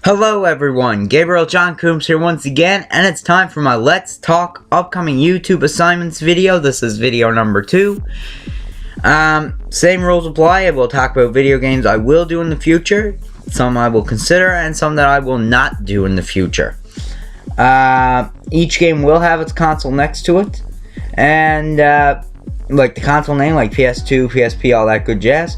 Hello everyone, Gabriel John Coombs here once again, and it's time for my Let's Talk upcoming YouTube assignments video. This is video number 2. Same rules apply. I will talk about video games I will do in the future, some I will consider, and some that I will not do in the future. Each game will have its console next to it, and like the console name, like PS2, PSP, all that good jazz.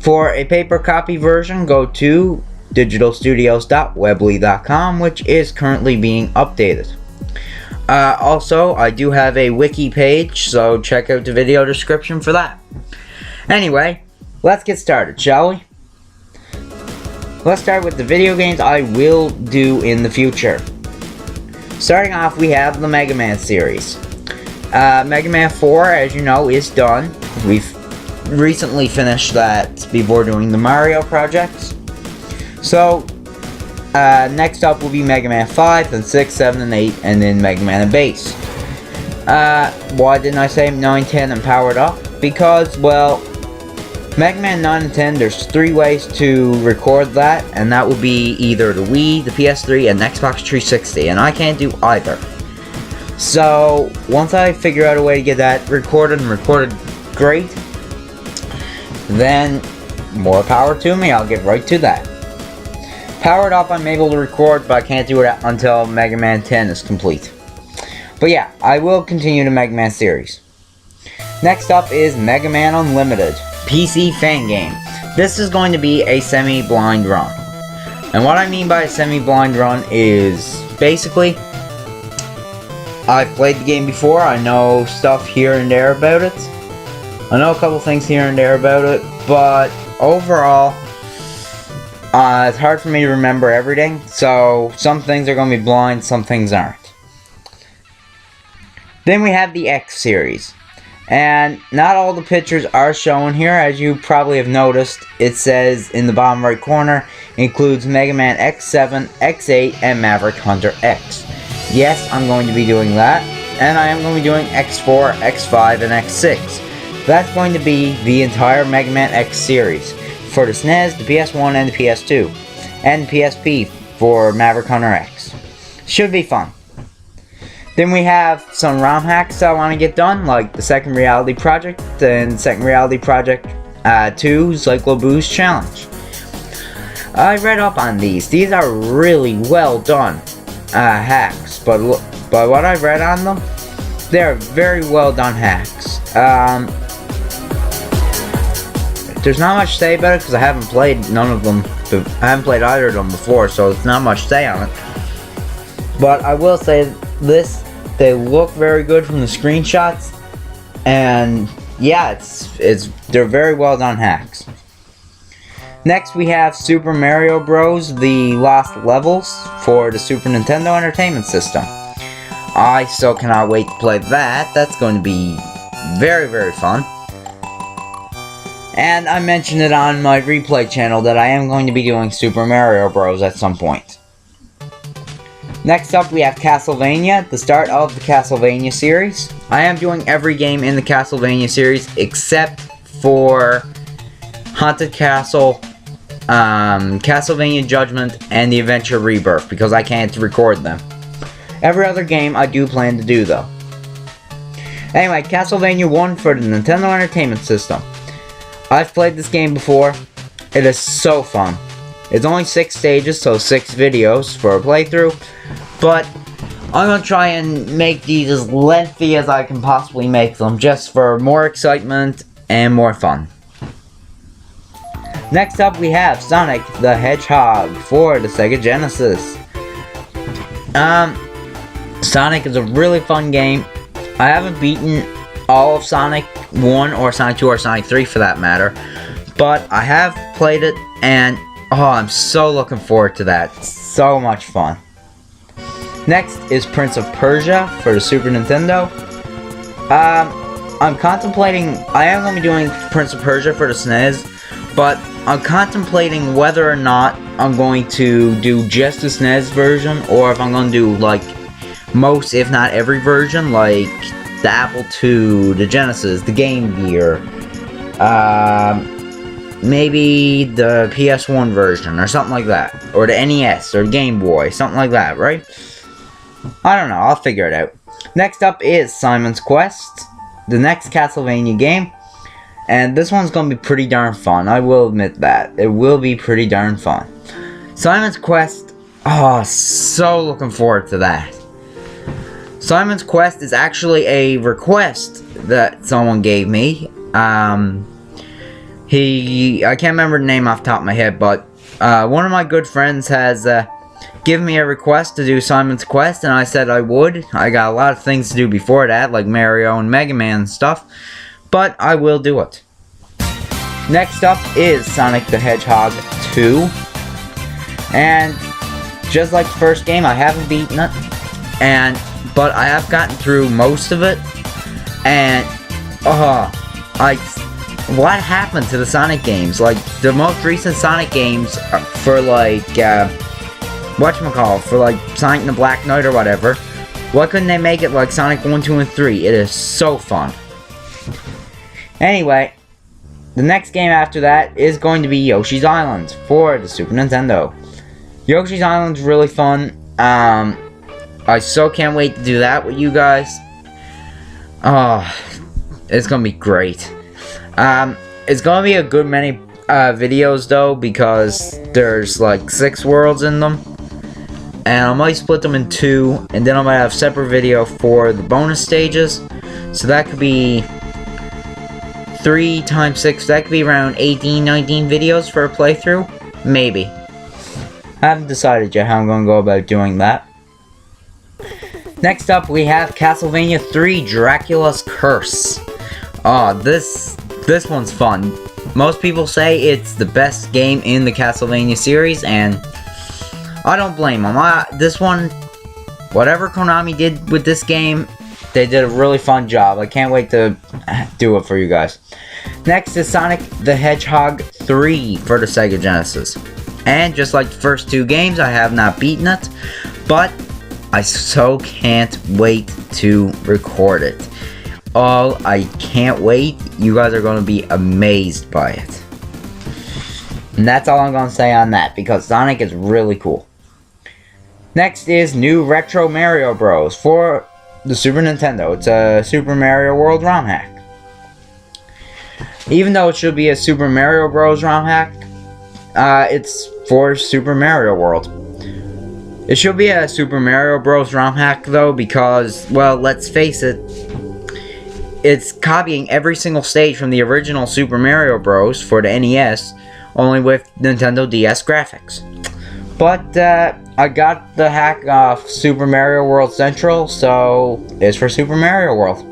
For a paper copy version, go to digitalstudios.weebly.com, which is currently being updated. Also, I do have a wiki page, so check out the video description for that. Anyway, let's get started, shall we? Let's start with the video games I will do in the future. Starting off, we have the Mega Man series. Mega Man 4, as you know, is done. We've recently finished that before doing the Mario projects. So, next up will be Mega Man 5, then 6, 7, and 8, and then Mega Man and Base. Why didn't I say 9, 10, and Powered Up? Because, well, Mega Man 9 and 10, there's 3 ways to record that, and that would be either the Wii, the PS3, and Xbox 360, and I can't do either. So, once I figure out a way to get that recorded, and recorded great, then more power to me, I'll get right to that. Powered Up I'm able to record, but I can't do it until Mega Man 10 is complete. But yeah, I will continue the Mega Man series. Next up is Mega Man Unlimited, PC fan game. This is going to be a semi-blind run. And what I mean by a semi-blind run is, basically, I've played the game before, I know stuff here and there about it. I know a couple things here and there about it, but overall, it's hard for me to remember everything, so some things are going to be blind, some things aren't. Then we have the X series. And not all the pictures are shown here, as you probably have noticed. It says in the bottom right corner, includes Mega Man X7, X8, and Maverick Hunter X. Yes, I'm going to be doing that, and I am going to be doing X4, X5, and X6. That's going to be the entire Mega Man X series. For the SNES, the PS1, and the PS2. And the PSP for Maverick Hunter X. Should be fun. Then we have some ROM hacks I want to get done, like the Second Reality Project and Second Reality Project 2 Cyclo Boost Challenge. I read up on these. These are really well done hacks, but what I read on them, they're very well done hacks. There's not much to say about it because I haven't played none of them. I haven't played either of them before, so it's not much to say on it. But I will say this: they look very good from the screenshots, and yeah, they're very well done hacks. Next, we have Super Mario Bros. The Lost Levels for the Super Nintendo Entertainment System. I still cannot wait to play that. That's going to be very, very fun. And I mentioned it on my replay channel that I am going to be doing Super Mario Bros. At some point. Next up, we have Castlevania, the start of the Castlevania series. I am doing every game in the Castlevania series except for Haunted Castle, Castlevania Judgment, and the Adventure Rebirth, because I can't record them. Every other game I do plan to do, though. Anyway, Castlevania 1 for the Nintendo Entertainment System. I've played this game before. It is so fun. It's only 6 stages, so 6 videos for a playthrough. But I'm going to try and make these as lengthy as I can possibly make them, just for more excitement and more fun. Next up, we have Sonic the Hedgehog for the Sega Genesis. Sonic is a really fun game. I haven't beaten all of Sonic 1 or Sonic 2 or Sonic 3 for that matter, but I have played it, and oh, I'm so looking forward to that. It's so much fun. Next is Prince of Persia for the Super Nintendo. I'm contemplating, I am going to be doing Prince of Persia for the SNES, but I'm contemplating whether or not I'm going to do just the SNES version, or if I'm going to do like most, if not every version, like the Apple II, the Genesis, the Game Gear, maybe the PS1 version or something like that, or the NES or Game Boy, something like that, right? I don't know, I'll figure it out. Next up is Simon's Quest, the next Castlevania game, and this one's gonna be pretty darn fun. I will admit that it will be pretty darn fun. Simon's Quest, oh, so looking forward to that. Simon's Quest is actually a request that someone gave me. I can't remember the name off the top of my head, but one of my good friends has given me a request to do Simon's Quest, and I said I would. I got a lot of things to do before that, like Mario and Mega Man and stuff, but I will do it. Next up is Sonic the Hedgehog 2, and just like the first game, I haven't beaten it, but I have gotten through most of it, and what happened to the Sonic games? Like, the most recent Sonic games for, like, for, like, Sonic and the Black Knight or whatever, why couldn't they make it like Sonic 1, 2, and 3? It is so fun. Anyway, the next game after that is going to be Yoshi's Island for the Super Nintendo. Yoshi's Island's really fun. I so can't wait to do that with you guys. It's gonna be great. It's gonna be a good many videos though, because there's like 6 worlds in them, and I might split them in 2, and then I might have a separate video for the bonus stages. So that could be 3 times 6. That could be around 18, 19 videos for a playthrough, maybe. I haven't decided yet how I'm gonna go about doing that. Next up, we have Castlevania 3 Dracula's Curse. This one's fun. Most people say it's the best game in the Castlevania series, and I don't blame them. This one, whatever Konami did with this game, they did a really fun job. I can't wait to do it for you guys. Next is Sonic the Hedgehog 3 for the Sega Genesis. And just like the first 2 games, I have not beaten it, but I so can't wait to record it. I can't wait. You guys are going to be amazed by it. And that's all I'm going to say on that, because Sonic is really cool. Next is new Retro Mario Bros. For the Super Nintendo. It's a Super Mario World ROM hack. Even though it should be a Super Mario Bros. ROM hack, it's for Super Mario World. It should be a Super Mario Bros. ROM hack though, because, well, let's face it, it's copying every single stage from the original Super Mario Bros. For the NES, only with Nintendo DS graphics. But I got the hack off Super Mario World Central, so it's for Super Mario World.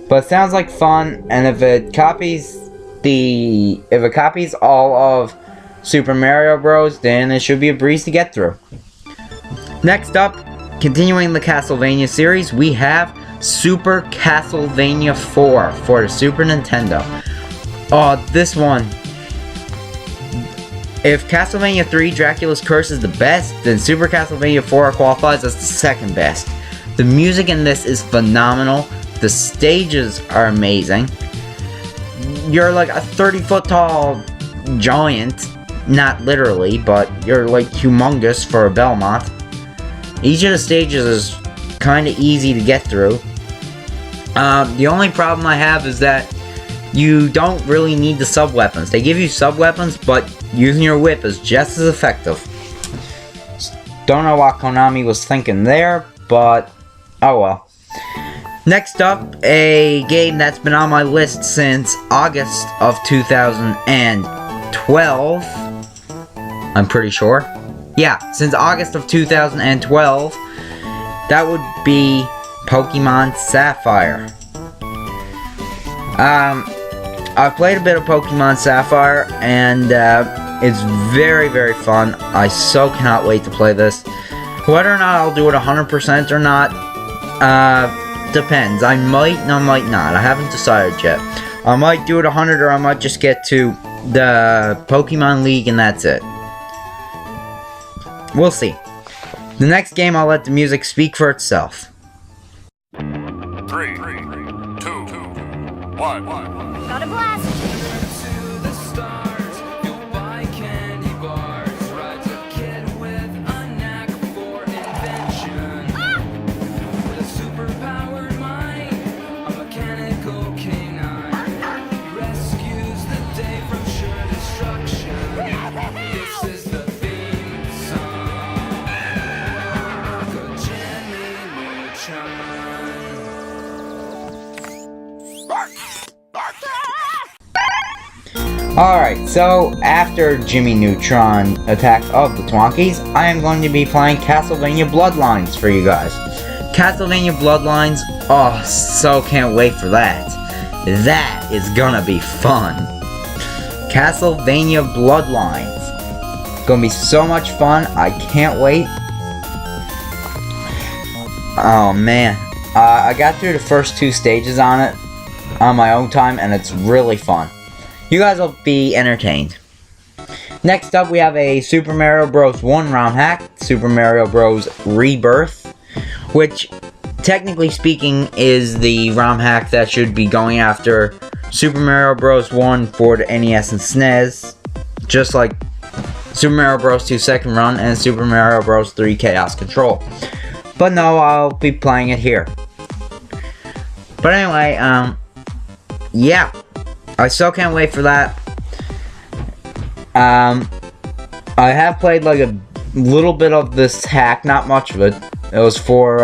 But it sounds like fun, and if it copies all of Super Mario Bros., then it should be a breeze to get through. Next up, continuing the Castlevania series, we have Super Castlevania 4 for the Super Nintendo. This one. If Castlevania 3 Dracula's Curse is the best, then Super Castlevania 4 qualifies as the second best. The music in this is phenomenal. The stages are amazing. You're like a 30-foot tall giant. Not literally, but you're like humongous for a Belmont. Each of the stages is kind of easy to get through. The only problem I have is that you don't really need the sub-weapons. They give you sub-weapons, but using your whip is just as effective. Don't know what Konami was thinking there, but oh well. Next up, a game that's been on my list since August of 2012. I'm pretty sure. Yeah, since August of 2012. That would be Pokemon Sapphire. I've played a bit of Pokemon Sapphire, and it's very, very fun. I so cannot wait to play this. Whether or not I'll do it 100% or not, depends. I might and I might not. I haven't decided yet. I might do it 100, or I might just get to the Pokemon League and that's it. We'll see. The next game, I'll let the music speak for itself. 3, 2, 1. Got a blast! Alright, so after Jimmy Neutron Attack of the Twonkies, I am going to be playing Castlevania Bloodlines for you guys. Castlevania Bloodlines, oh, so can't wait for that. That is gonna be fun. Castlevania Bloodlines. Gonna be so much fun, I can't wait. Oh man, I got through the first 2 stages on it on my own time, and it's really fun. You guys will be entertained. Next up, we have a Super Mario Bros. 1 ROM hack, Super Mario Bros. Rebirth, which, technically speaking, is the ROM hack that should be going after Super Mario Bros. 1 for the NES and SNES, just like Super Mario Bros. 2 Second Run and Super Mario Bros. 3 Chaos Control. But no, I'll be playing it here. But anyway, yeah. I still can't wait for that. I have played like a little bit of this hack, not much of it. It was for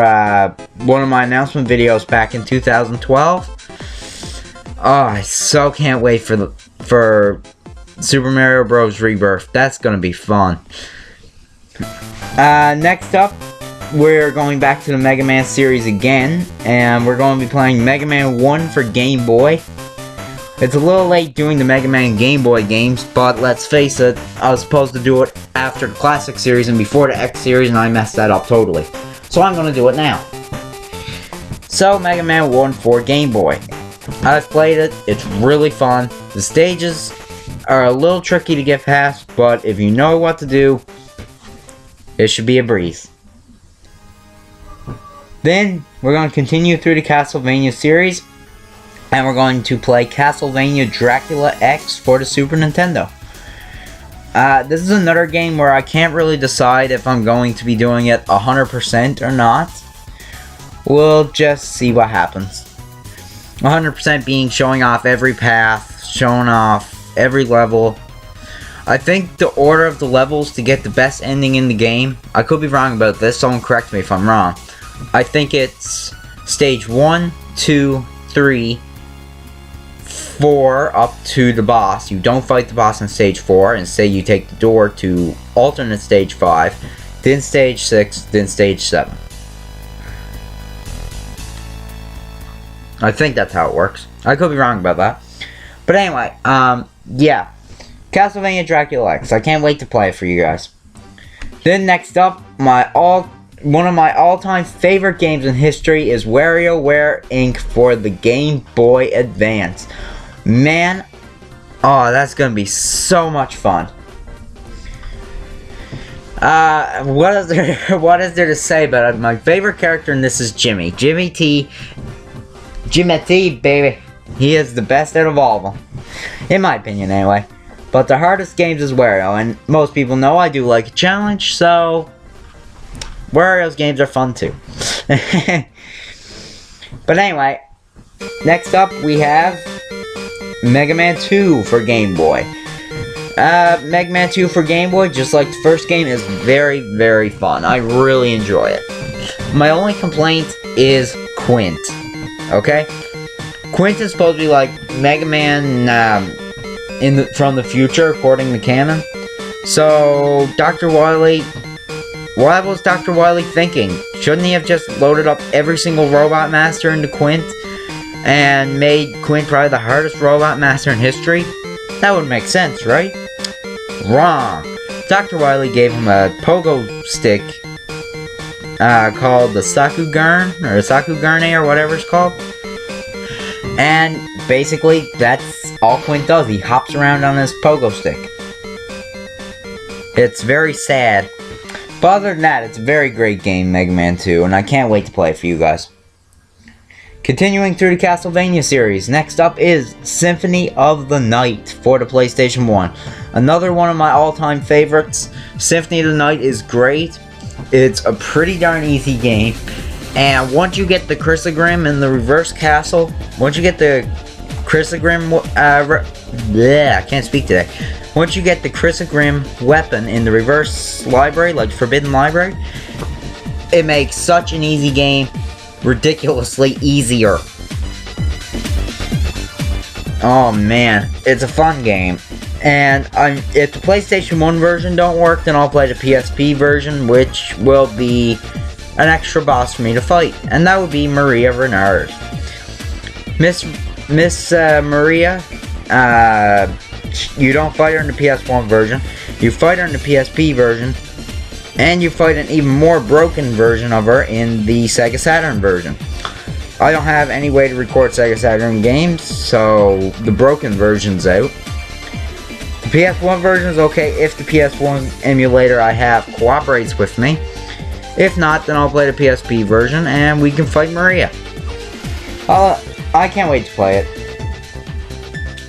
one of my announcement videos back in 2012. Oh, I so can't wait for Super Mario Bros. Rebirth. That's gonna be fun. Next up, we're going back to the Mega Man series again, and we're going to be playing Mega Man 1 for Game Boy. It's a little late doing the Mega Man Game Boy games, but let's face it, I was supposed to do it after the Classic series and before the X series, and I messed that up totally. So I'm going to do it now. So, Mega Man 1 for Game Boy. I've played it, it's really fun. The stages are a little tricky to get past, but if you know what to do, it should be a breeze. Then, we're going to continue through the Castlevania series, and we're going to play Castlevania Dracula X for the Super Nintendo. This is another game where I can't really decide if I'm going to be doing it 100% or not. We'll just see what happens. 100% being showing off every path, showing off every level. I think the order of the levels to get the best ending in the game, I could be wrong about this, someone correct me if I'm wrong. I think it's stage 1, 2, 3, 4 up to the boss. You don't fight the boss in stage 4. Instead, you take the door to alternate stage 5, then stage 6, then stage 7. I think that's how it works. I could be wrong about that. But anyway, yeah. Castlevania Dracula X. I can't wait to play it for you guys. Then next up, one of my all-time favorite games in history is WarioWare Inc. for the Game Boy Advance. Man, oh, that's gonna be so much fun. What is there to say about it? My favorite character in this is Jimmy. Jimmy T, baby. He is the best out of all of them. In my opinion, anyway. But the hardest games is Wario, and most people know I do like a challenge, so Wario's games are fun too. But anyway, next up we have Mega Man 2 for Game Boy. Mega Man 2 for Game Boy, just like the first game, is very, very fun. I really enjoy it. My only complaint is Quint. Okay? Quint is supposed to be like Mega Man from the future, according to canon. So, Dr. Wily, what was Dr. Wily thinking? Shouldn't he have just loaded up every single Robot Master into Quint and made Quint probably the hardest Robot Master in history? That would make sense, right? Wrong. Dr. Wily gave him a pogo stick called the Sakugarn, or Sakugurne, or whatever it's called. And basically, that's all Quint does. He hops around on his pogo stick. It's very sad. But other than that, it's a very great game, Mega Man 2, and I can't wait to play it for you guys. Continuing through the Castlevania series, next up is Symphony of the Night for the PlayStation 1. Another one of my all-time favorites. Symphony of the Night is great. It's a pretty darn easy game. And once you get the Chrysogrim in the reverse castle, once you get the Chrysogrim, I can't speak today. Once you get the Chrysogrim weapon in the reverse library, like Forbidden Library, it makes such an easy game, ridiculously easier. Oh man, it's a fun game. And if the PlayStation 1 version don't work, then I'll play the PSP version, which will be an extra boss for me to fight. And that would be Maria Renard. Miss Maria, you don't fight her in the PS1 version. You fight her in the PSP version. And you fight an even more broken version of her in the Sega Saturn version. I don't have any way to record Sega Saturn games, so the broken version's out. The PS1 version is okay if the PS1 emulator I have cooperates with me. If not, then I'll play the PSP version and we can fight Maria. I can't wait to play it.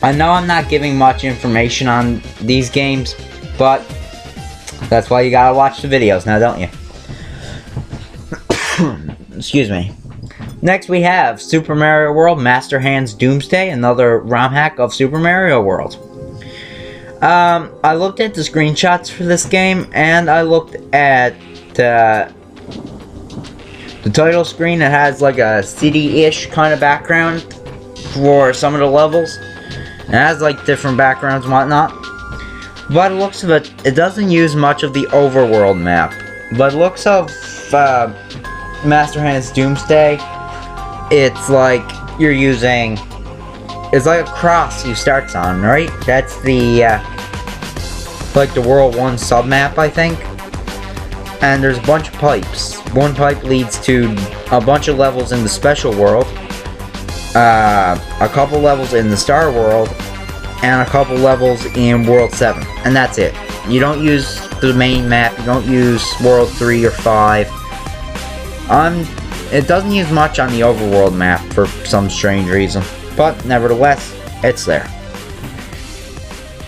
I know I'm not giving much information on these games, but that's why you gotta watch the videos now, don't you? Excuse me. Next we have Super Mario World Master Hand's Doomsday, another ROM hack of Super Mario World. I looked at the screenshots for this game, and I looked at the title screen. It has like a city-ish kind of background for some of the levels. It has like different backgrounds and whatnot. By the looks of it, it doesn't use much of the overworld map. By the looks of Master Hand's Doomsday, it's like you're using... It's like a cross you starts on, right? That's the, like the World 1 sub-map, I think. And there's a bunch of pipes. One pipe leads to a bunch of levels in the Special World. A couple levels in the Star World. And a couple levels in World 7. And that's it. You don't use the main map. You don't use World 3 or 5. It doesn't use much on the overworld map for some strange reason. But nevertheless, it's there.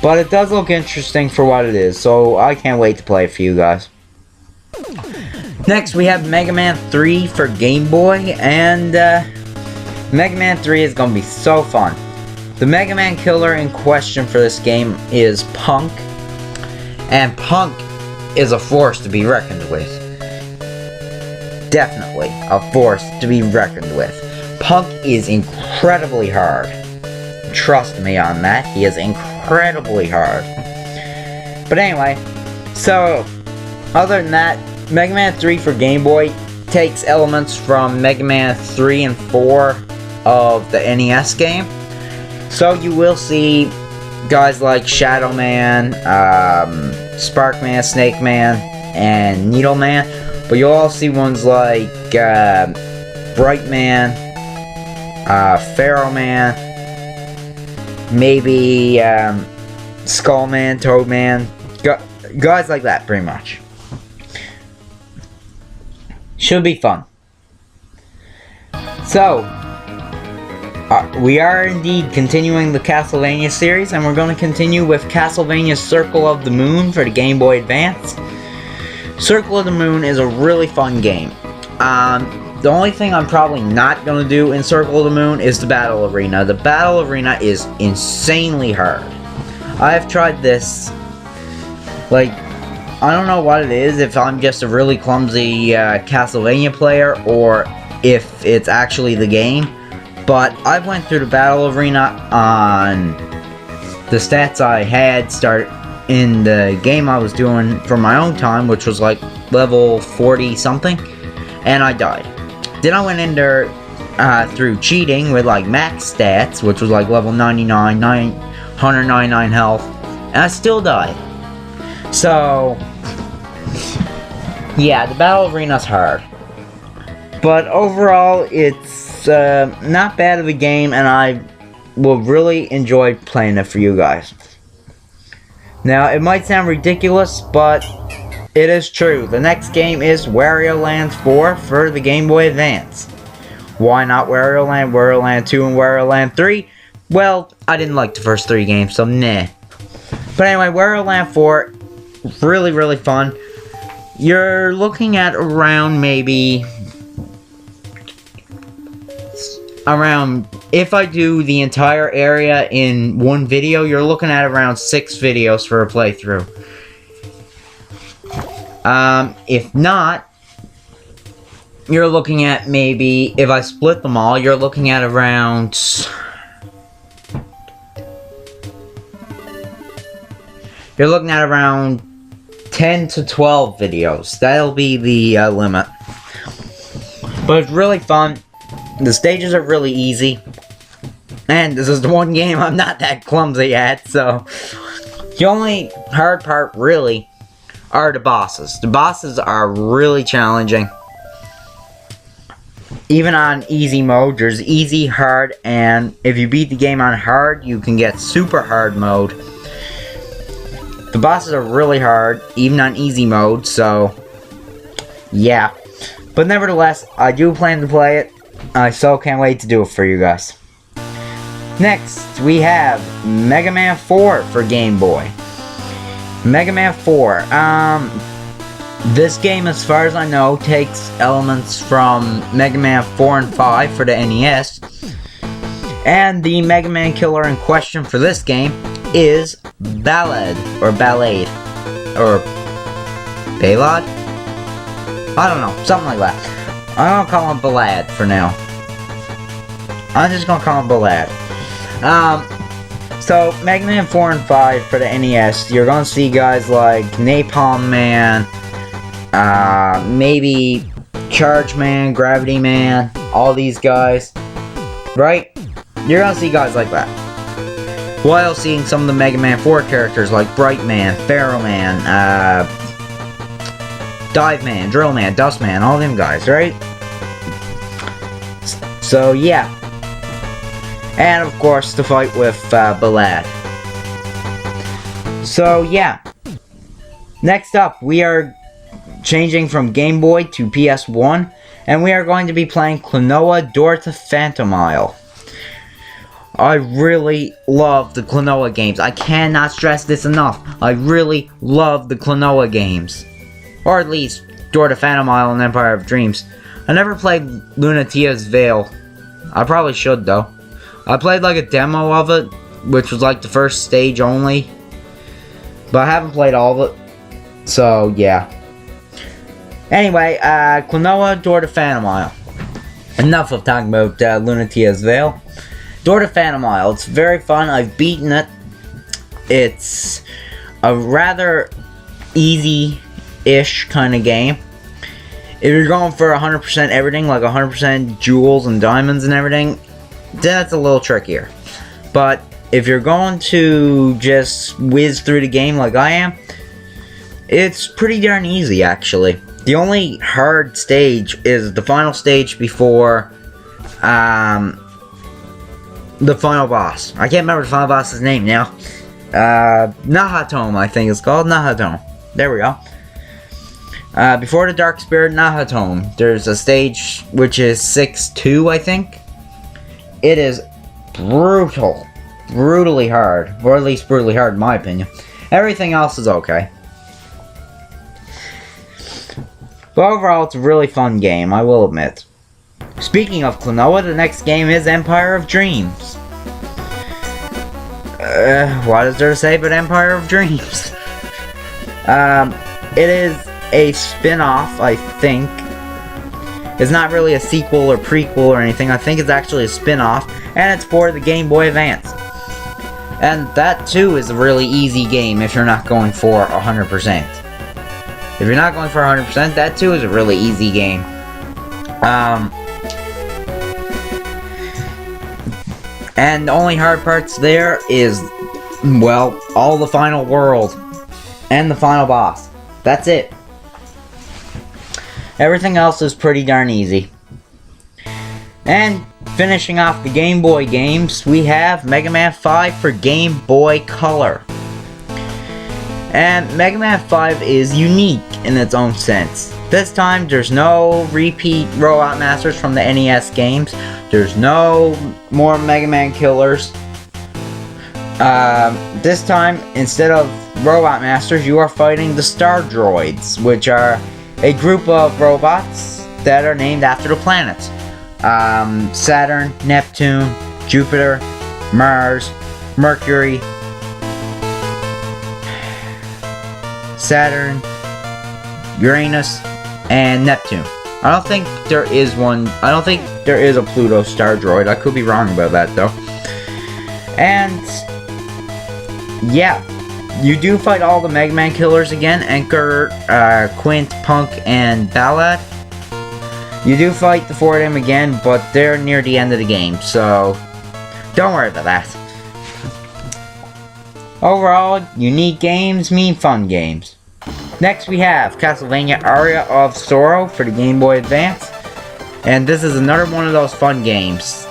But it does look interesting for what it is. So I can't wait to play it for you guys. Next we have Mega Man 3 for Game Boy. And Mega Man 3 is going to be so fun. The Mega Man killer in question for this game is Punk. And Punk is a force to be reckoned with. Definitely a force to be reckoned with. Punk is incredibly hard. Trust me on that. He is incredibly hard. But anyway, so other than that, Mega Man 3 for Game Boy takes elements from Mega Man 3 and 4 of the NES game. So you will see guys like Shadow Man, Spark Man, Snake Man, and Needle Man. But you'll also see ones like Bright Man, Pharaoh Man, maybe Skull Man, Toad Man, guys like that, pretty much. Should be fun. So, we are indeed continuing the Castlevania series, and we're going to continue with Castlevania Circle of the Moon for the Game Boy Advance. Circle of the Moon is a really fun game. The only thing I'm probably not going to do in Circle of the Moon is the Battle Arena. The Battle Arena is insanely hard. I have tried this, like, I don't know what it is, if I'm just a really clumsy Castlevania player, or if it's actually the game. But I went through the Battle Arena on the stats I had start in the game I was doing for my own time, which was like level 40 something, and I died. Then I went in there through cheating with like max stats, which was like level 99, 199 health, and I still died. So, yeah, the Battle Arena's hard. But overall, it's not bad of a game, and I will really enjoy playing it for you guys. Now, it might sound ridiculous, but it is true. The next game is Wario Land 4 for the Game Boy Advance. Why not Wario Land, Wario Land 2, and Wario Land 3? Well, I didn't like the first 3 games, so nah. But anyway, Wario Land 4, really, really fun. You're looking at around maybe... if I do the entire area in one video, you're looking at around 6 videos for a playthrough. If not, you're looking at maybe, if I split them all, you're looking at around you're looking at around 10 to 12 videos. That'll be the limit. But it's really fun. The stages are really easy. And this is the one game I'm not that clumsy at, so... The only hard part, really, are the bosses. The bosses are really challenging. Even on easy mode, there's easy, hard, and if you beat the game on hard, you can get super hard mode. The bosses are really hard, even on easy mode, so... Yeah. But nevertheless, I do plan to play it. I so can't wait to do it for you guys. Next, we have Mega Man 4 for Game Boy. Mega Man 4. This game, as far as I know, takes elements from Mega Man 4 and 5 for the NES. And the Mega Man killer in question for this game is Ballad. Or Ballade. Or Balad? I don't know, something like that. I'm gonna call him Ballad for now. I'm just gonna call him Ballad. So Mega Man 4 and 5 for the NES, you're gonna see guys like Napalm Man, maybe Charge Man, Gravity Man, all these guys, right? You're gonna see guys like that. While seeing some of the Mega Man 4 characters like Bright Man, Pharaoh Man, Dive Man, Drill Man, Dust Man, all them guys, right? So yeah. And of course the fight with Ballad. So yeah. Next up, we are changing from Game Boy to PS1, and we are going to be playing Klonoa Door to Phantom Isle. I really love the Klonoa games. I cannot stress this enough. I really love the Klonoa games. Or at least Door to Phantom Isle and Empire of Dreams. I never played Lunatia's Veil. I probably should though. I played like a demo of it, which was like the first stage only. But I haven't played all of it. So yeah. Anyway, Klonoa Door to Phantom Isle. Enough of talking about Lunatia's Veil. Door to Phantom Isle. It's very fun. I've beaten it. It's a rather easy-ish kind of game. If you're going for 100% everything, like 100% jewels and diamonds and everything, that's a little trickier. But if you're going to just whiz through the game like I am, it's pretty darn easy actually. The only hard stage is the final stage before the final boss. I can't remember the final boss's name now. Nahatom, I think it's called. Nahatom. There we go. Before the Dark Spirit Nahatom, there's a stage which is 6-2, I think. It is brutal. Brutally hard. Or at least brutally hard in my opinion. Everything else is okay. But overall, it's a really fun game, I will admit. Speaking of Klonoa, the next game is Empire of Dreams. What is there to say about Empire of Dreams? It is a spin-off, I think. It's not really a sequel or prequel or anything. I think it's actually a spin-off, and it's for the Game Boy Advance. And that too is a really easy game if you're not going for 100%. If you're not going for 100%, that too is a really easy game. And the only hard parts there is, well, all the final world and the final boss. That's it. Everything else is pretty darn easy. And finishing off the Game Boy games, we have Mega Man 5 for Game Boy Color. And Mega Man 5 is unique in its own sense. This time, there's no repeat Robot Masters from the NES games. There's no more Mega Man killers. This time, instead of Robot Masters, you are fighting the Star Droids, which are a group of robots that are named after the planets. Saturn, Neptune, Jupiter, Mars, Mercury, Saturn, Uranus, and Neptune. I don't think there is one. I don't think there is a Pluto Star Droid. I could be wrong about that though. And yeah, You do fight all the Mega Man killers again, Anchor, Quint, Punk, and Ballad. You do fight the 4 of them again, but they're near the end of the game, so don't worry about that. Overall, unique games mean fun games. Next we have Castlevania Aria of Sorrow for the Game Boy Advance. And this is another one of those fun games.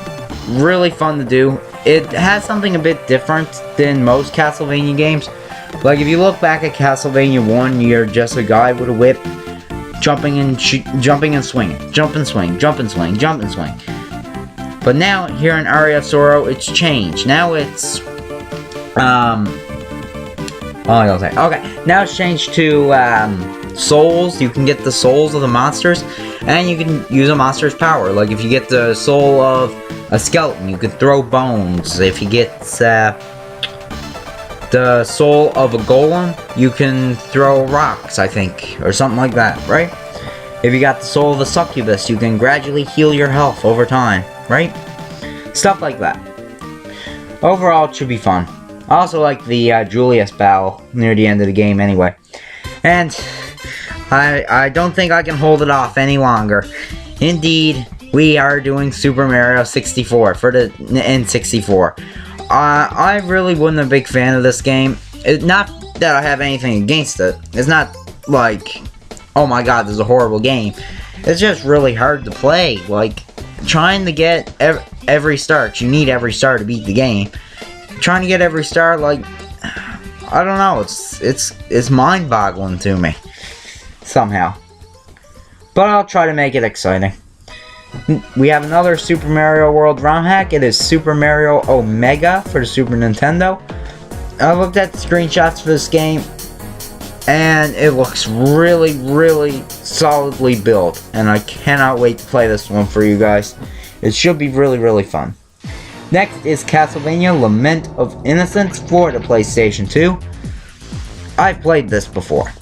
Really fun to do. It has something a bit different than most Castlevania games. Like if you look back at Castlevania 1, you're just a guy with a whip, jumping and swinging, jump and swing, jump and swing, jump and swing. But now here in Aria of Sorrow, it's changed. Now it's now it's changed to souls. You can get the souls of the monsters, and you can use a monster's power. Like if you get the soul of a skeleton, you can throw bones. If you get the soul of a golem, you can throw rocks, I think, or something like that, right? If you got the soul of a succubus, you can gradually heal your health over time, right? Stuff like that. Overall, it should be fun. I also like the Julius battle near the end of the game anyway. And I don't think I can hold it off any longer. Indeed, we are doing Super Mario 64 for the N64. I really wasn't a big fan of this game. Not that I have anything against it. It's not like, oh my god, this is a horrible game. It's just really hard to play. Like, trying to get every star, 'cause you need every star to beat the game. Trying to get every star, like, I don't know, it's mind-boggling to me, somehow. But I'll try to make it exciting. We have another Super Mario World ROM hack. It is Super Mario Omega for the Super Nintendo. I looked at the screenshots for this game, and it looks really, really solidly built. And I cannot wait to play this one for you guys. It should be really, really fun. Next is Castlevania Lament of Innocence for the PlayStation 2. I've played this before.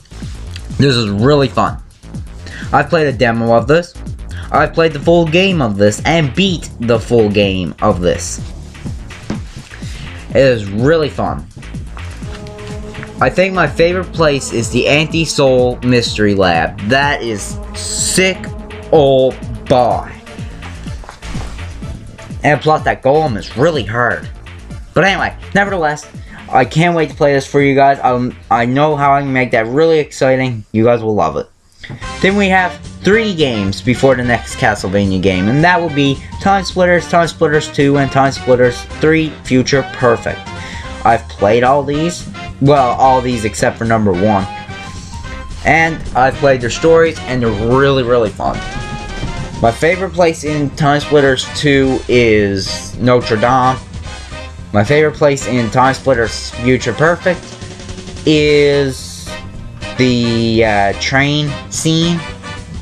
This is really fun. I've played a demo of this. I've played the full game of this and beat the full game of this. It is really fun. I think my favorite place is the Anti-Soul Mystery Lab. That is sick, oh boy. And plus that golem is really hard. But anyway, nevertheless, I can't wait to play this for you guys. I know how I can make that really exciting. You guys will love it. Then we have 3 games before the next Castlevania game. And that will be Time Splitters 2, and Time Splitters 3 Future Perfect. I've played all these. Well, all these except for number 1. And I've played their stories, and they're really, really fun. My favorite place in Time Splitters 2 is Notre Dame. My favorite place in Time Splitters Future Perfect is the train scene,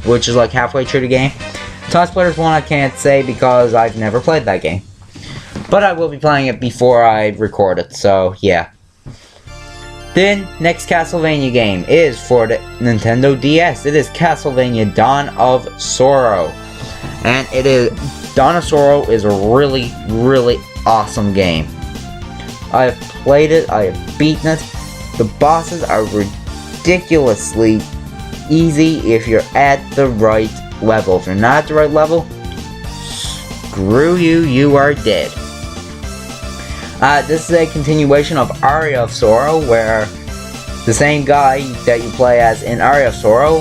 which is like halfway through the game. Time Splitters 1 I can't say because I've never played that game. But I will be playing it before I record it, so yeah. Then, next Castlevania game is for the Nintendo DS. It is Castlevania Dawn of Sorrow. And it is, Dawn of Sorrow is a really, really awesome game. I have played it, I have beaten it. The bosses are ridiculously easy if you're at the right level. If you're not at the right level, screw you, you are dead. This is a continuation of Aria of Sorrow, where the same guy that you play as in Aria of Sorrow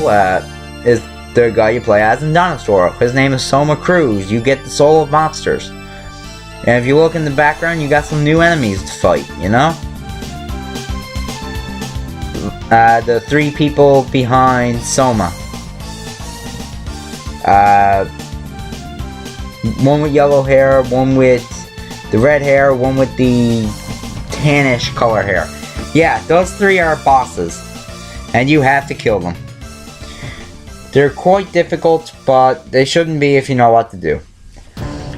is the guy you play as in Dawn of Sorrow. His name is Soma Cruz. You get the soul of monsters. And if you look in the background, you got some new enemies to fight, you know? The 3 people behind Soma. One with yellow hair, one with the red hair, one with the tannish color hair. Yeah, those 3 are bosses. And you have to kill them. They're quite difficult, but they shouldn't be if you know what to do.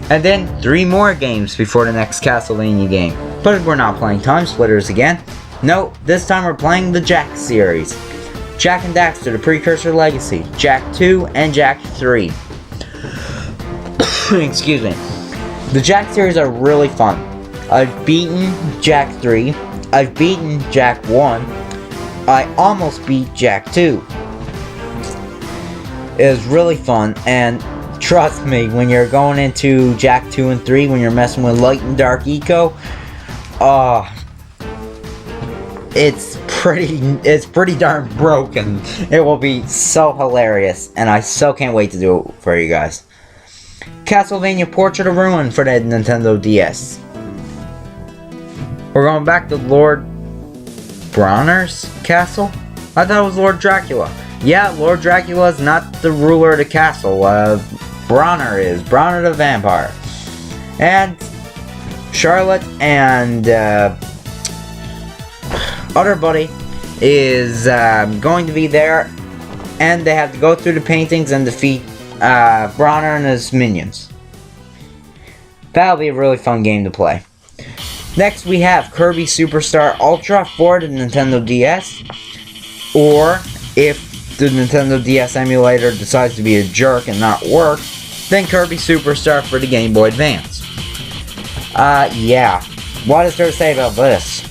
And then 3 more games before the next Castlevania game. But we're not playing Time Splitters again. No, this time we're playing the Jak series. Jak and Daxter, the Precursor Legacy, Jak 2, and Jak 3. Excuse me. The Jak series are really fun. I've beaten Jak 3. I've beaten Jak 1. I almost beat Jak 2. It was really fun, and trust me, when you're going into Jak 2 and 3, when you're messing with Light and Dark Eco, it's pretty darn broken. It will be so hilarious, and I so can't wait to do it for you guys. Castlevania Portrait of Ruin for the Nintendo DS. We're going back to Lord Bronner's castle? I thought it was Lord Dracula. Yeah, Lord Dracula is not the ruler of the castle. Bronner is. Bronner the vampire. And Charlotte and other buddy is going to be there, and they have to go through the paintings and defeat Bronner and his minions. That'll be a really fun game to play. Next we have Kirby Superstar Ultra for the Nintendo DS, or if the Nintendo DS emulator decides to be a jerk and not work, then Kirby Superstar for the Game Boy Advance. Yeah, what is there to say about this?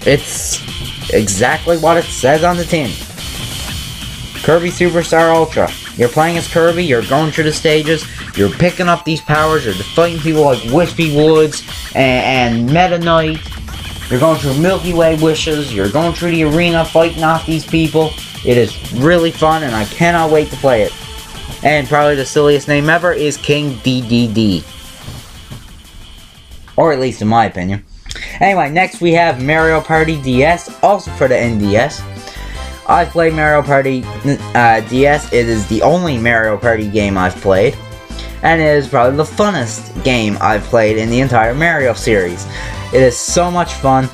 It's exactly what it says on the tin. Kirby Superstar Ultra. You're playing as Kirby, you're going through the stages, you're picking up these powers, you're fighting people like Wispy Woods and Meta Knight. You're going through Milky Way wishes, you're going through the arena fighting off these people. It is really fun, and I cannot wait to play it. And probably the silliest name ever is King DDD. Or at least in my opinion. Anyway, next we have Mario Party DS, also for the NDS. I've played Mario Party DS. It is the only Mario Party game I've played. And it is probably the funnest game I've played in the entire Mario series. It is so much fun.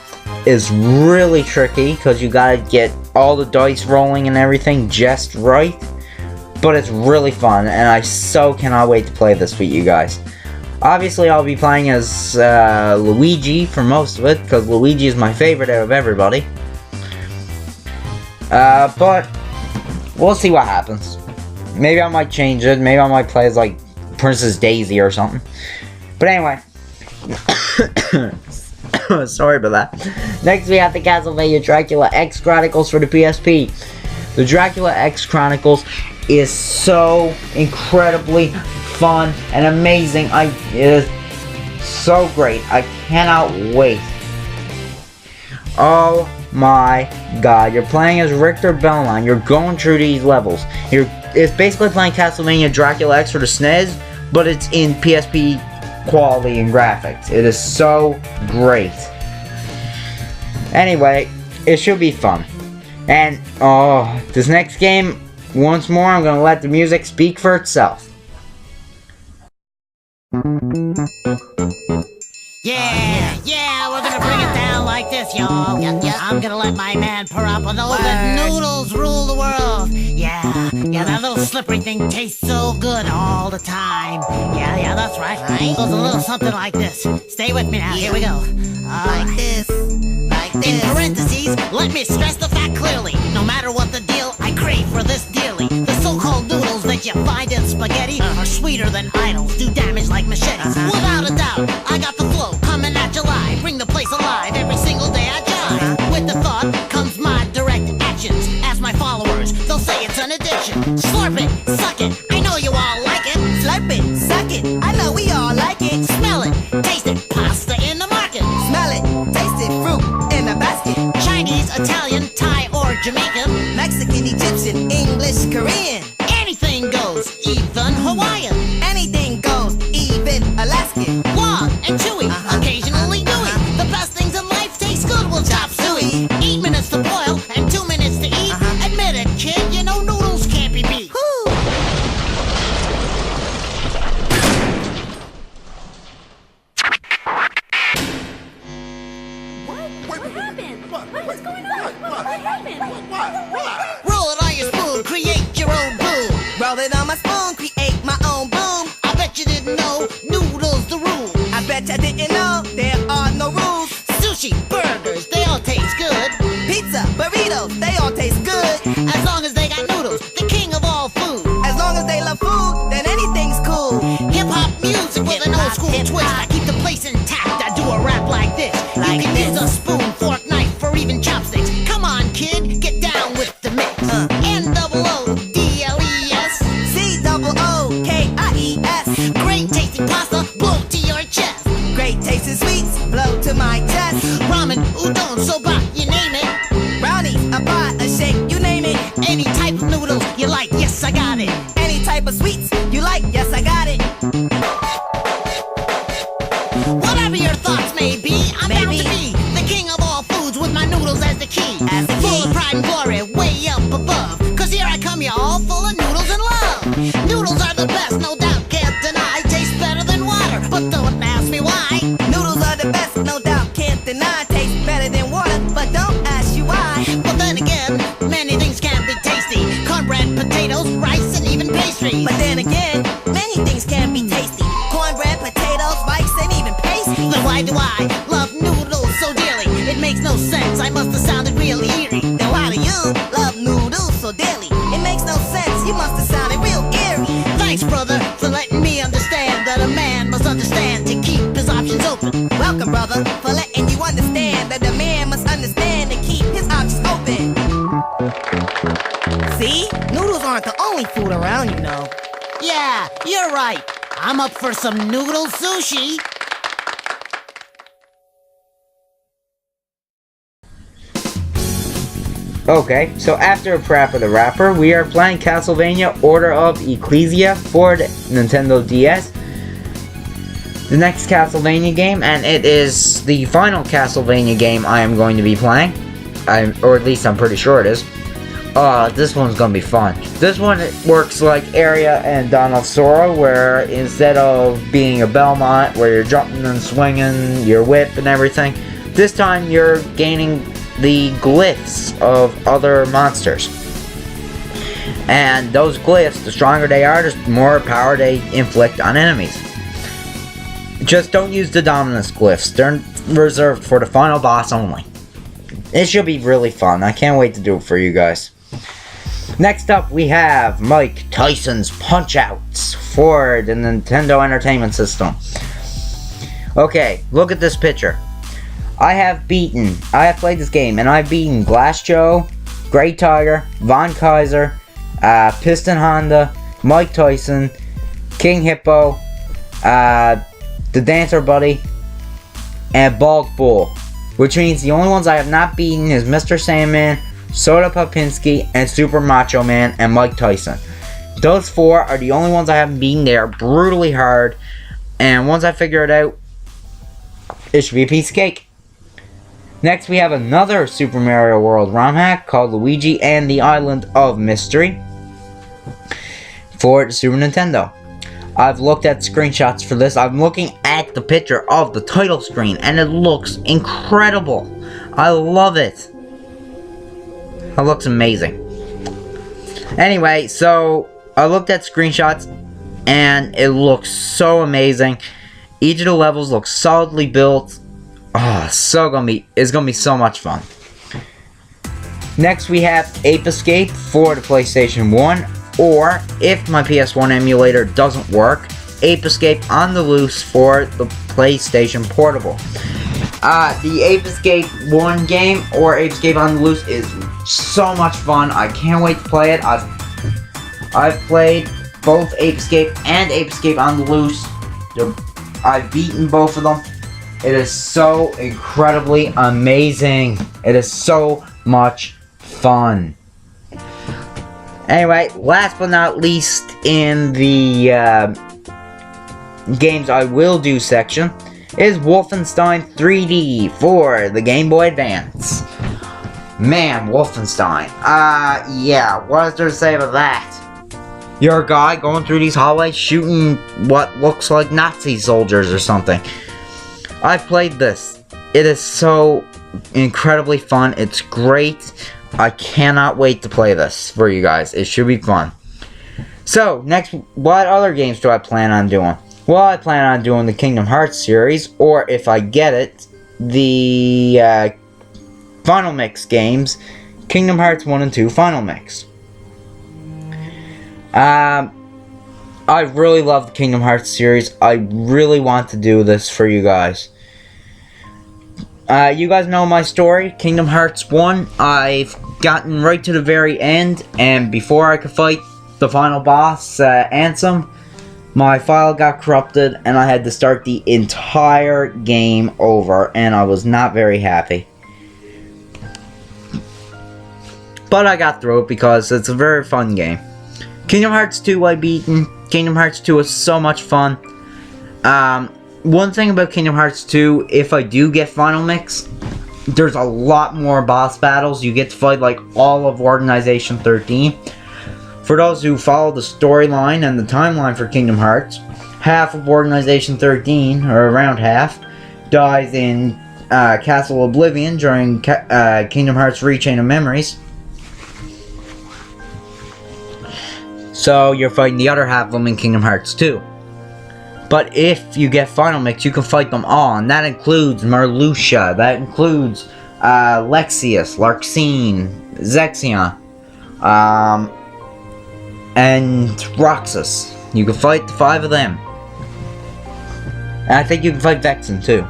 It's really tricky because you gotta get all the dice rolling and everything just right. But it's really fun, and I so cannot wait to play this with you guys. Obviously, I'll be playing as Luigi for most of it, because Luigi is my favorite out of everybody. But we'll see what happens. Maybe I might change it. Maybe I might play as, like, Princess Daisy or something. But anyway. Sorry about that. Next, we have the Castlevania Dracula X Chronicles for the PSP. The Dracula X Chronicles is so incredibly fun and amazing. It is so great. I cannot wait. Oh my god. You're playing as Richter Belmont. You're going through these levels. It's basically playing Castlevania Dracula X for the SNES, but it's in PSP quality and graphics. It is so great. Anyway, it should be fun. And, this next game, once more, I'm going to let the music speak for itself. Yeah, we're gonna bring it down like this, y'all. I'm gonna let my man Parappa know that noodles rule the world. Yeah, that little slippery thing tastes so good all the time. Yeah, that's right. It goes a little something like this. Stay with me now, here we go. Like this. In parentheses, let me stress the fact clearly. No matter what the deal, I crave for this dearly. The so-called noodles that you find in spaghetti are sweeter than idols, do damage like machetes. Without a doubt, I got the flow coming at you live. Bring the place alive every single day I jive. With the thought comes my direct actions. Ask my followers, they'll say it's an addiction. Slurp it, suck it, I know you all like it. Slurp it, suck it, I know we all like it. Smell it, taste it, pasta in the market. Smell it, taste it, fruit in a basket. Chinese, Italian, Thai, or Jamaican. Mexican, Egyptian, English, Korean. Anything goes, even Hawaiian. Anything goes, even Alaskan. Long and chewy, occasionally gooey. The best things in life taste good, we'll chop suey. 8 minutes to boil and 2 minutes to eat. Admit it, kid, you know noodles can't be beat. What happened? What is going on? What happened? Roll it on your spoon, create your own brew. I got it. Any type of sweets you like, yes, I got it. Whatever your thoughts may be, I'm bound to be the king of all foods with my noodles as the key. As the Full key. of pride and glory, way up above. Cause here I come, y'all, full of noodles and love. Noodles are the best, no doubt, can't deny. Taste better than water, but don't ask me why. Noodles are the best, no doubt, can't deny. Taste better than water, but don't ask you why. But then again, many things can be tasty. Cornbread, potatoes, rice, and even pastry. But then again, many things can be tasty. Cornbread, potatoes, rice, and even pastry. Then why do I love noodles so dearly? It makes no sense, I must have sounded real eerie. Then why do you love noodles so dearly? It makes no sense, you must have sounded real eerie. Thanks, brother, for letting me understand that a man must understand to keep his options open. Welcome, brother, for letting you understand that the man must understand to keep his options open. See? Noodles aren't the only food around, you know. Yeah, you're right. I'm up for some noodle sushi. Okay, so after Parappa the Rapper, we are playing Castlevania Order of Ecclesia for the Nintendo DS. The next Castlevania game, and it is the final Castlevania game I am going to be playing. Or at least I'm pretty sure it is. This one's gonna be fun. This one works like Area and Dawn of Sorrow, where instead of being a Belmont, where you're jumping and swinging your whip and everything, this time you're gaining the glyphs of other monsters. And those glyphs, the stronger they are, the more power they inflict on enemies. Just don't use the Dominus glyphs. They're reserved for the final boss only. It should be really fun. I can't wait to do it for you guys. Next up, we have Mike Tyson's Punch-Outs for the Nintendo Entertainment System. Okay, look at this picture. I have played this game, and I've beaten Glass Joe, Great Tiger, Von Kaiser, Piston Honda, Mike Tyson, King Hippo, the Dancer Buddy, and Bald Bull. Which means the only ones I have not beaten is Mr. Sandman, Soda Popinski, and Super Macho Man, and Mike Tyson. Those four are the only ones I haven't beaten. They are brutally hard, and once I figure it out, it should be a piece of cake. Next, we have another Super Mario World ROM hack called Luigi and the Island of Mystery for the Super Nintendo. I've looked at screenshots for this. I'm looking at the picture of the title screen, and it looks incredible. I love it. It looks amazing. Anyway, so I looked at screenshots, and it looks so amazing. Each of the levels looks solidly built. Oh, it's gonna be so much fun. Next, we have Ape Escape for the PlayStation 1, or if my PS1 emulator doesn't work, Ape Escape on the Loose for the PlayStation Portable. The Ape Escape 1 game or Ape Escape on the Loose is so much fun. I can't wait to play it. I've played both Ape Escape and Ape Escape on the Loose. I've beaten both of them. It is so incredibly amazing. It is so much fun. Anyway, last but not least in the games I will do section is Wolfenstein 3D for the Game Boy Advance. Man, Wolfenstein. Yeah, what is there to say about that? You're a guy going through these hallways shooting what looks like Nazi soldiers or something. I've played this. It is so incredibly fun. It's great. I cannot wait to play this for you guys. It should be fun. So, next, what other games do I plan on doing? Well, I plan on doing the Kingdom Hearts series, or if I get it, the Final Mix games, Kingdom Hearts 1 and 2 Final Mix. I really love the Kingdom Hearts series. I really want to do this for you guys. You guys know my story, Kingdom Hearts 1. I've gotten right to the very end, and before I could fight the final boss, Ansem, my file got corrupted, and I had to start the entire game over, and I was not very happy. But I got through it because it's a very fun game. Kingdom Hearts 2 I beaten. Kingdom Hearts 2 was so much fun. One thing about Kingdom Hearts 2, if I do get Final Mix, there's a lot more boss battles. You get to fight like all of Organization 13. For those who follow the storyline and the timeline for Kingdom Hearts, half of Organization 13, or around half, dies in Castle Oblivion during Kingdom Hearts Rechain of Memories. So you're fighting the other half of them in Kingdom Hearts 2. But if you get Final Mix, you can fight them all, and that includes Marluxia, that includes Lexius, Larxene, Zexion, and Roxas. You can fight the 5 of them. And I think you can fight Vexen too.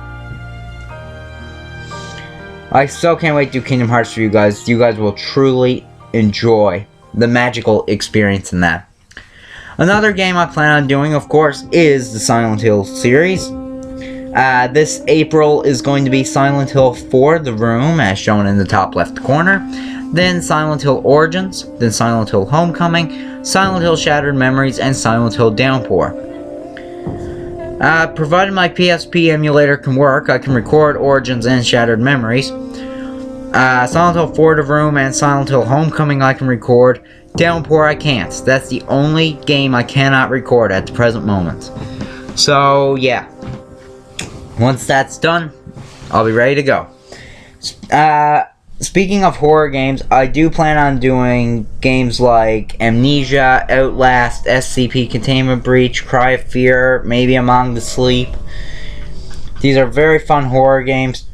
I so can't wait to do Kingdom Hearts for you guys. You guys will truly enjoy the magical experience in that. Another game I plan on doing, of course, is the Silent Hill series. This April is going to be Silent Hill 4, The Room, as shown in the top left corner. Then Silent Hill Origins, then Silent Hill Homecoming, Silent Hill Shattered Memories, and Silent Hill Downpour. Provided my PSP emulator can work, I can record Origins and Shattered Memories. Silent Hill 4, The Room, and Silent Hill Homecoming I can record. Downpour I can't. That's the only game I cannot record at the present moment. So, yeah. Once that's done, I'll be ready to go. Speaking of horror games, I do plan on doing games like Amnesia, Outlast, SCP Containment Breach, Cry of Fear, maybe Among the Sleep. These are very fun horror games.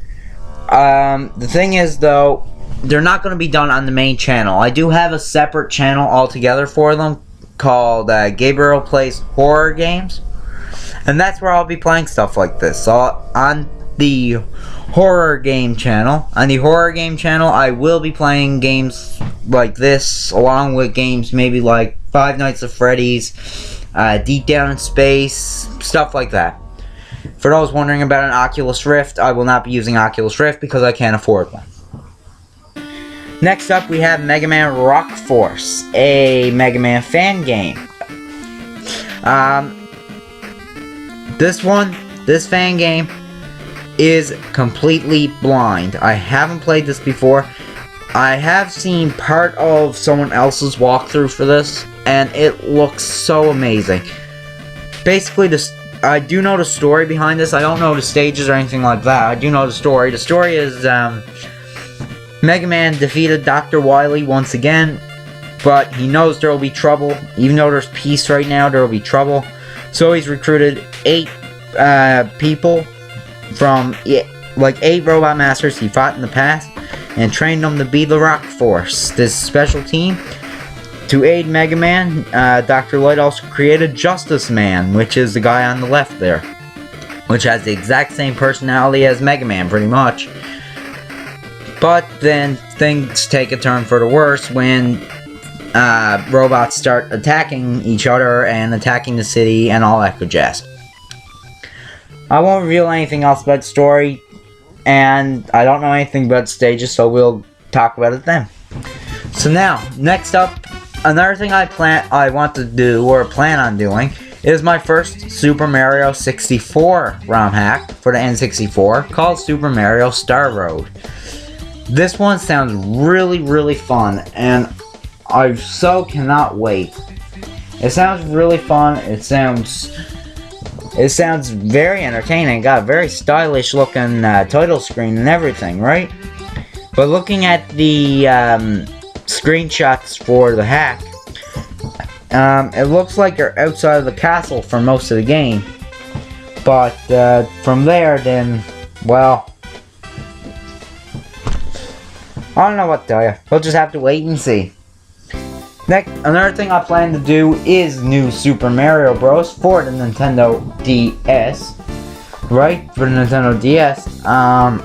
The thing is, though, they're not going to be done on the main channel. I do have a separate channel altogether for them called Gabriel Plays Horror Games. And that's where I'll be playing stuff like this. So on the horror game channel, I will be playing games like this, along with games maybe like Five Nights at Freddy's, Deep Down in Space, stuff like that. For those wondering about an Oculus Rift, I will not be using Oculus Rift because I can't afford one. Next up, we have Mega Man Rock Force, a Mega Man fan game. This fan game is completely blind. I haven't played this before. I have seen part of someone else's walkthrough for this, and it looks so amazing. Basically, I do know the story behind this. I don't know the stages or anything like that. I do know the story. The story is, Mega Man defeated Dr. Wily once again, but he knows there will be trouble. Even though there's peace right now, there will be trouble. So he's recruited 8 people from, like 8 robot masters he fought in the past, and trained them to be the Rock Force, this special team. To aid Mega Man, Dr. Light also created Justice Man, which is the guy on the left there, which has the exact same personality as Mega Man, pretty much. But then things take a turn for the worse when robots start attacking each other and attacking the city and all that good jazz. I won't reveal anything else about the story, and I don't know anything about the stages, so we'll talk about it then. So now, next up, another thing I want to do, or plan on doing, is my first Super Mario 64 ROM hack for the N64, called Super Mario Star Road. This one sounds really, really fun, and I so cannot wait. It sounds really fun. It sounds very entertaining. Got a very stylish looking title screen and everything, right? But looking at the screenshots for the hack, it looks like you're outside of the castle for most of the game. But from there, then, well, I don't know what to tell you. We'll just have to wait and see. Next, another thing I plan to do is new Super Mario Bros. For the Nintendo DS. Right? For the Nintendo DS. And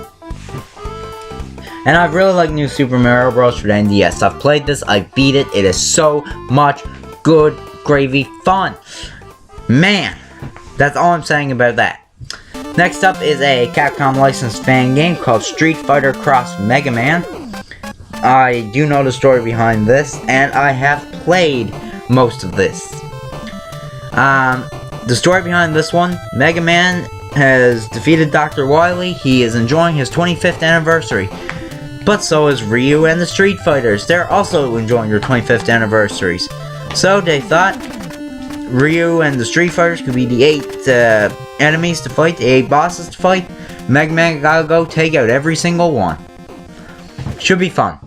I really like new Super Mario Bros. For the NDS. I've played this. I beat it. It is so much good gravy fun. Man. That's all I'm saying about that. Next up is a Capcom licensed fan game called Street Fighter Cross Mega Man. I do know the story behind this, and I have played most of this. The story behind this one, Mega Man has defeated Dr. Wily. He is enjoying his 25th anniversary. But so is Ryu and the Street Fighters. They're also enjoying their 25th anniversaries. So they thought Ryu and the Street Fighters could be the 8 enemies to fight, the 8 bosses to fight. Mega Man gotta go take out every single one. Should be fun.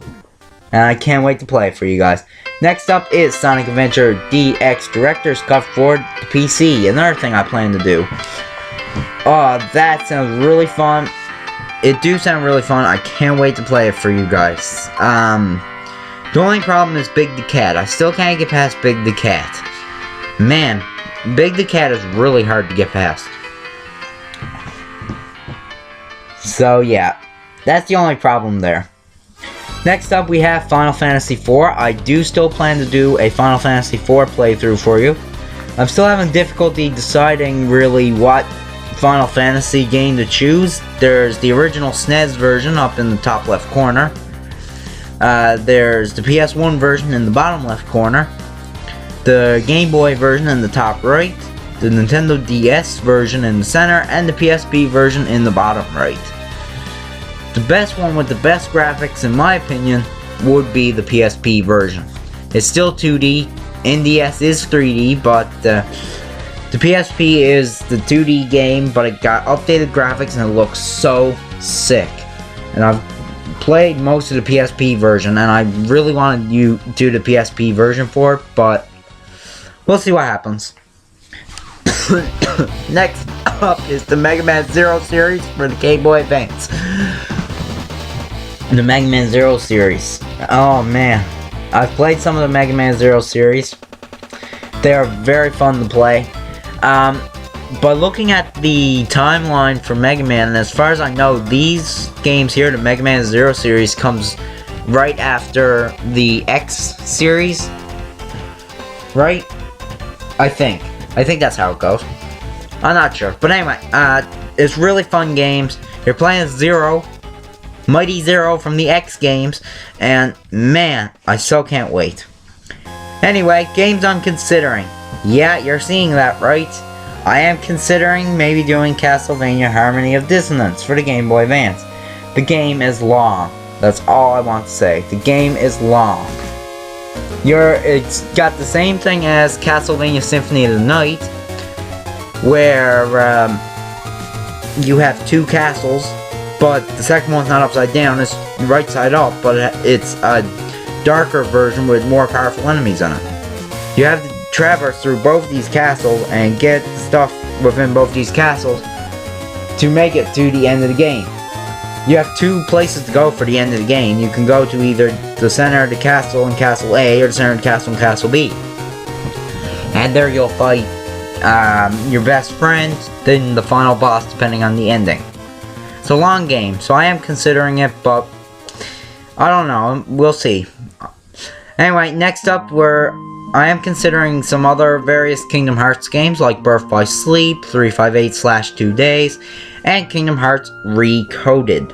And I can't wait to play it for you guys. Next up is Sonic Adventure DX Director's Cut for the PC. Another thing I plan to do. Oh, that sounds really fun. It do sound really fun. I can't wait to play it for you guys. The only problem is Big the Cat. I still can't get past Big the Cat. Man, Big the Cat is really hard to get past. So yeah, that's the only problem there. Next up we have Final Fantasy IV. I do still plan to do a Final Fantasy IV playthrough for you. I'm still having difficulty deciding really what Final Fantasy game to choose. There's the original SNES version up in the top left corner. There's the PS1 version in the bottom left corner. The Game Boy version in the top right. The Nintendo DS version in the center. And the PSP version in the bottom right. The best one with the best graphics, in my opinion, would be the PSP version. It's still 2D. NDS is 3D, but the PSP is the 2D game, but it got updated graphics and it looks so sick. And I've played most of the PSP version, and I really wanted you to do the PSP version for it, but we'll see what happens. Next up is the Mega Man Zero series for the Game Boy Advance. The Mega Man Zero series. Oh man. I've played some of the Mega Man Zero series. They are very fun to play. But looking at the timeline for Mega Man, and as far as I know, these games here, the Mega Man Zero series, comes right after the X series. Right? I think that's how it goes. I'm not sure. But anyway, it's really fun games. You're playing as Zero. Mighty Zero from the X games, and man, I so can't wait. Anyway, games I'm considering. Yeah, you're seeing that right. I am considering maybe doing Castlevania Harmony of Dissonance for the Game Boy Advance. The game is long. That's all I want to say. The game is long. It's got the same thing as Castlevania Symphony of the Night, where you have 2 castles. But the second one's not upside down, it's right side up, but it's a darker version with more powerful enemies in it. You have to traverse through both these castles and get stuff within both these castles to make it to the end of the game. You have 2 places to go for the end of the game. You can go to either the center of the castle in Castle A or the center of the castle in Castle B. And there you'll fight your best friend, then the final boss depending on the ending. It's a long game, so I am considering it, but I don't know, we'll see. Anyway, next up, I am considering some other various Kingdom Hearts games, like Birth by Sleep, 358/2 Days, and Kingdom Hearts Recoded.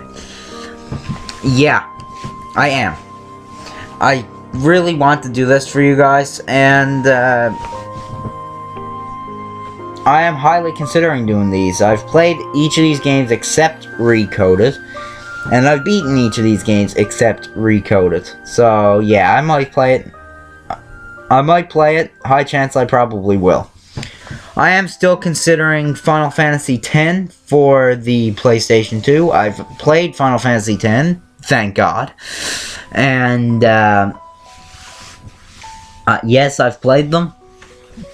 Yeah, I am. I really want to do this for you guys, and I am highly considering doing these. I've played each of these games except Recoded, and I've beaten each of these games except Recoded. So yeah, I might play it. High chance I probably will. I am still considering Final Fantasy X for the PlayStation 2. I've played Final Fantasy X, thank God. And yes, I've played them.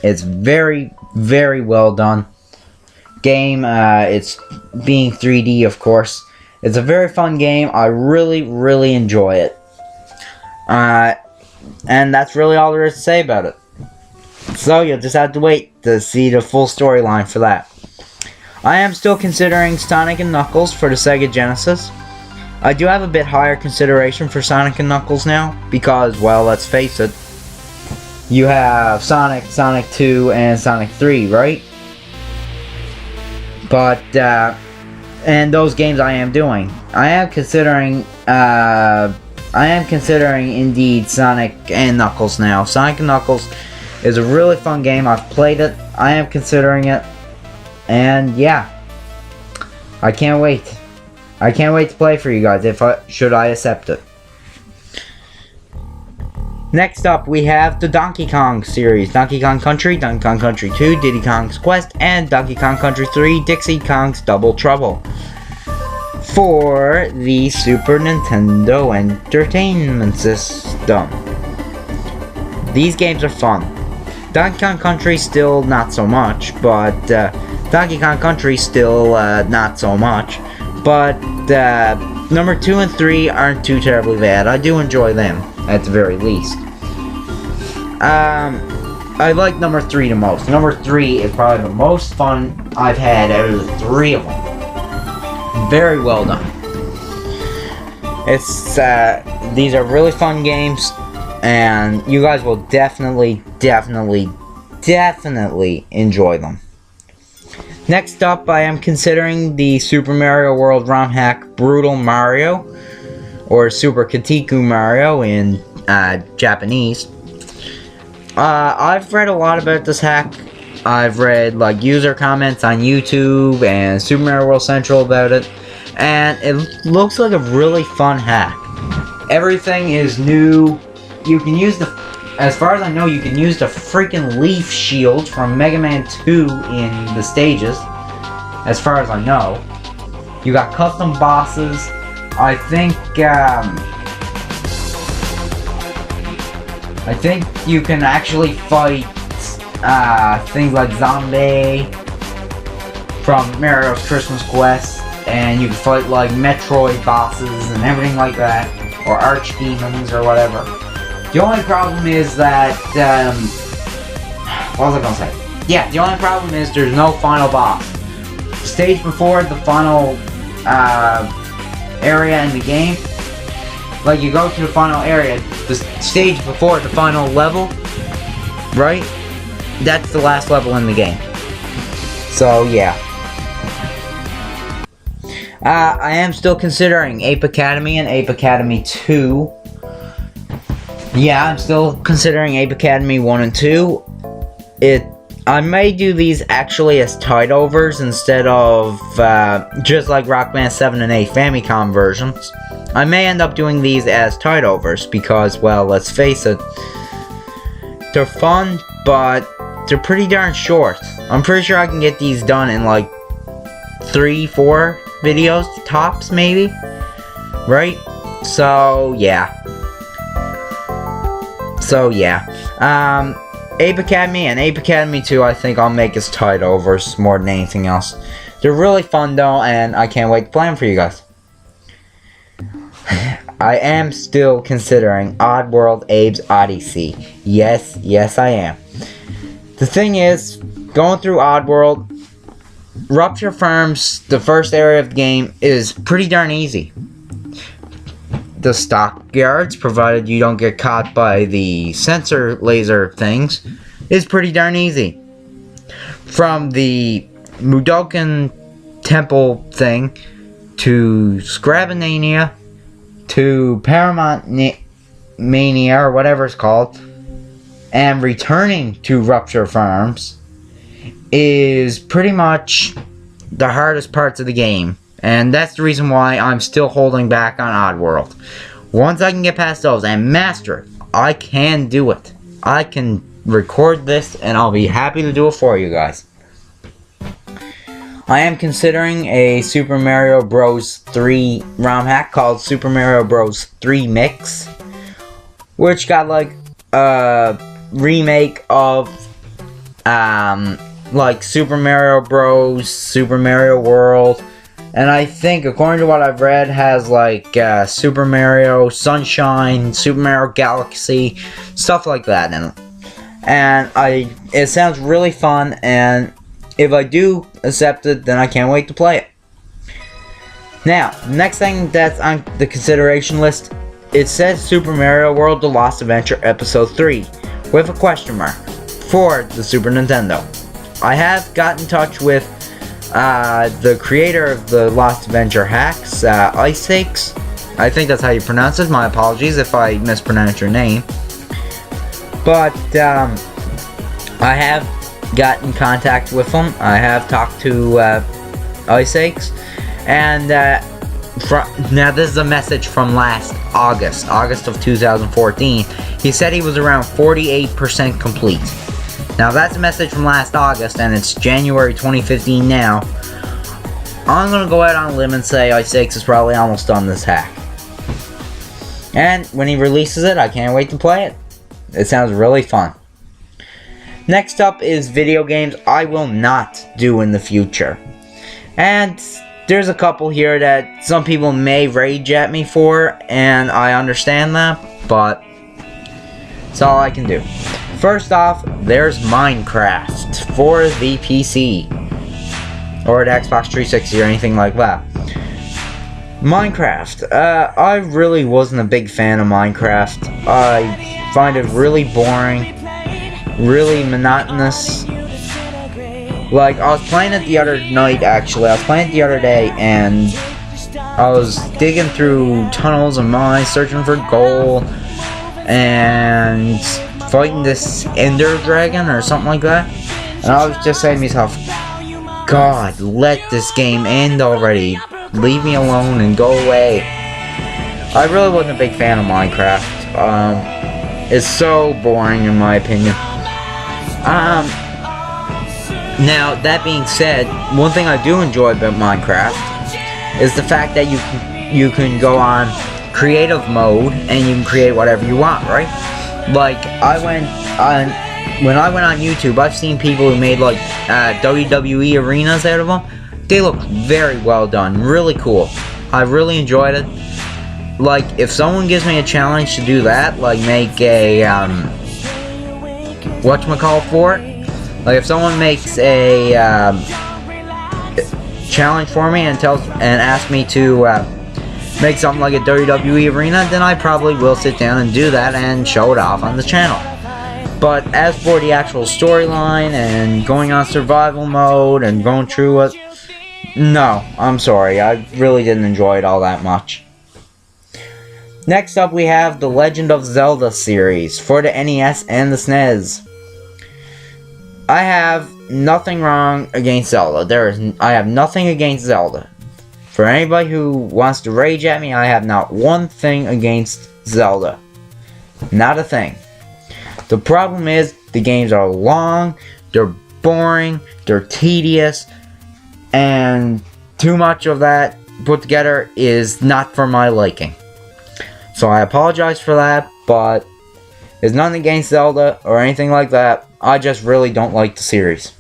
It's very, very well done game. It's being 3D, of course. It's a very fun game. I really, really enjoy it. And that's really all there is to say about it. So you'll just have to wait to see the full storyline for that. I am still considering Sonic and Knuckles for the Sega Genesis. I do have a bit higher consideration for Sonic and Knuckles now, because, well, let's face it, you have Sonic, Sonic 2, and Sonic 3, right? But, and those games I am doing. I am considering indeed Sonic and Knuckles now. Sonic and Knuckles It's a really fun game. I've played it. I am considering it. And yeah. I can't wait. I can't wait to play for you guys should I accept it. Next up, we have the Donkey Kong series. Donkey Kong Country, Donkey Kong Country 2, Diddy Kong's Quest, and Donkey Kong Country 3, Dixie Kong's Double Trouble. For the Super Nintendo Entertainment System. These games are fun. Donkey Kong Country still not so much, but Donkey Kong Country still not so much. But number 2 and 3 aren't too terribly bad. I do enjoy them, at the very least. I like number 3 the most. Number 3 is probably the most fun I've had out of the 3 of them. Very well done. It's these are really fun games, and you guys will definitely enjoy them. Next up, I am considering the Super Mario World ROM hack Brutal Mario, or Super Katiku Mario in Japanese. I've read a lot about this hack. I've read like user comments on YouTube and Super Mario World Central about it, and it looks like a really fun hack. Everything is new. You can use as far as I know, you can use the freaking leaf shield from Mega Man 2 in the stages. As far as I know, you got custom bosses. I think you can actually fight things like Zombie from Mario's Christmas Quest, and you can fight like Metroid bosses and everything like that, or archdemons or whatever. The only problem is that, what was I gonna say? Yeah, the only problem is there's no final boss. The stage before the final area in the game, like you go to the final area, the stage before the final level, right? That's the last level in the game. So yeah. I am still considering Ape Academy and Ape Academy 2. Yeah, I'm still considering Ape Academy 1 and 2. I may do these actually as tied-overs instead of just like Rock Band 7 and 8 Famicom versions. I may end up doing these as tied-overs because, well, let's face it, they're fun, but they're pretty darn short. I'm pretty sure I can get these done in like 3-4 videos tops, maybe, right? So yeah. Ape Academy and Ape Academy 2 I think I'll make as tied overs more than anything else. They're really fun though, and I can't wait to play them for you guys. I am still considering Oddworld Abe's Odyssey. Yes I am. The thing is, going through Oddworld, Rupture Farms, the first area of the game, is pretty darn easy. The stockyards, provided you don't get caught by the sensor laser things, is pretty darn easy. From the Mudokan Temple thing, to Scrabinania, to Paramount Mania, or whatever it's called, and returning to Rupture Farms, is pretty much the hardest parts of the game. And that's the reason why I'm still holding back on Oddworld. Once I can get past those and master it, I can do it. I can record this and I'll be happy to do it for you guys. I am considering a Super Mario Bros. 3 ROM hack called Super Mario Bros. 3 Mix, which got like a remake of like Super Mario Bros., Super Mario World, and I think, according to what I've read, has like Super Mario Sunshine, Super Mario Galaxy, stuff like that in it. And it sounds really fun, and if I do accept it, then I can't wait to play it. Now, next thing that's on the consideration list, it says Super Mario World The Lost Adventure Episode 3, with a question mark, for the Super Nintendo. I have got in touch with the creator of the Lost Adventure hacks, Ice Hakes. I think that's how you pronounce it. My apologies if I mispronounce your name. But I have got in contact with him. I have talked to Ice Aches, and now this is a message from last August of 2014. He said he was around 48% complete. Now that's a message from last August, and it's January 2015 now. I'm gonna go out on a limb and say Ice Aches is probably almost done this hack. And when he releases it, I can't wait to play it. It sounds really fun. Next up is video games I will not do in the future. And there's a couple here that some people may rage at me for, and I understand that, but it's all I can do. First off, there's Minecraft for the PC, or the Xbox 360 or anything like that. Minecraft, I really wasn't a big fan of Minecraft. I find it really boring, really monotonous. Like, I was playing it the other night, actually. I was playing it the other day, and I was digging through tunnels and mines, searching for gold, and fighting this Ender Dragon or something like that. And I was just saying to myself, God, let this game end already. Leave me alone and go away. I really wasn't a big fan of Minecraft. It's so boring in my opinion. Now, that being said, one thing I do enjoy about Minecraft is the fact that you can go on creative mode and you can create whatever you want, right? Like, when I went on YouTube, I've seen people who made like WWE arenas out of them. They look very well done, really cool. I really enjoyed it. Like, if someone gives me a challenge to do that, like make a whatchamacallit for it. Like, if someone makes a challenge for me and asks me to make something like a WWE arena, then I probably will sit down and do that and show it off on the channel. But as for the actual storyline and going on survival mode and going through it, no, I'm sorry, I really didn't enjoy it all that much. Next up, we have the Legend of Zelda series for the NES and the SNES. I have nothing wrong against Zelda. I have nothing against Zelda. For anybody who wants to rage at me, I have not one thing against Zelda. Not a thing. The problem is, the games are long, they're boring, they're tedious, and too much of that put together is not for my liking. So I apologize for that, but there's nothing against Zelda or anything like that. I just really don't like the series.